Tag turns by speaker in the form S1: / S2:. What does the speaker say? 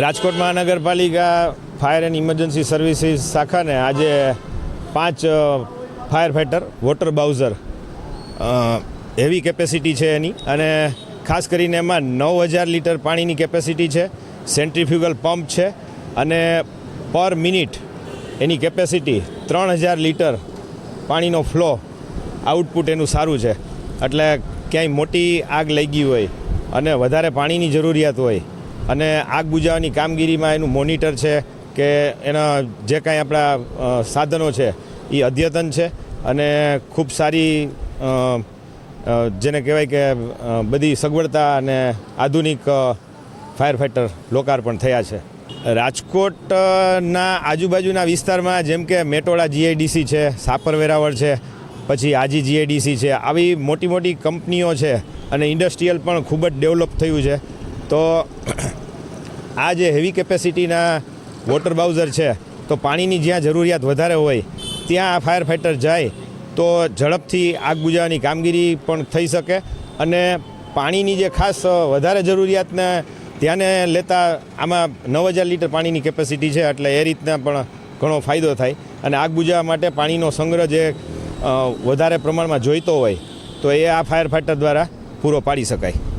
S1: રાજકોટ મહાનગરપાલિકા fire and emergency services શાખાને આજે 5 fire fighter water bowser heavy capacity છે એની, અને ખાસ કરીને એમાં 9000 લીટર પાણીની કેપેસિટી છે, સેન્ટ્રીફ્યુગલ પંપ છે અને પર મિનિટ એની કેપેસિટી 3000 લીટર પાણીનો ફ્લો આઉટપુટ એનું સારું છે. એટલે ક્યાંય મોટી આગ લાગી હોય અને વધારે પાણીની જરૂરિયાત હોય અને આગ બુઝાવવાની કામગીરીમાં એનું મોનિટર છે કે એના જે કાંઈ આપણા સાધનો છે એ અદ્યતન છે અને ખૂબ સારી જેને કહેવાય કે બધી સગવડતા અને આધુનિક ફાયર ફાઇટર લોકાર્પણ થયા છે. રાજકોટના આજુબાજુના વિસ્તારમાં જેમ કે મેટોડા જીઆઈડીસી છે, સાપર વેરાવળ છે, પછી આજી જીઆઈડીસી છે, આવી મોટી મોટી કંપનીઓ છે અને ઇન્ડસ્ટ્રીયલ પણ ખૂબ જ ડેવલપ થયું છે. તો આ જે હેવી કેપેસિટીના વોટર બાઉઝર છે તો પાણીની જ્યાં જરૂરિયાત વધારે હોય ત્યાં આ ફાયર ફાઇટર જાય તો ઝડપથી આગ બુઝાવવાની કામગીરી પણ થઈ શકે અને પાણીની જે ખાસ વધારે જરૂરિયાતને ધ્યાને લેતા આમાં 9000 લીટર પાણીની કેપેસિટી છે, એટલે એ રીતના પણ ઘણો ફાયદો થાય અને આગ બુઝાવવા માટે પાણીનો સંગ્રહ જે વધારે પ્રમાણમાં જોઈતો હોય તો એ આ ફાયર ફાઇટર દ્વારા પૂરો પાડી શકાય.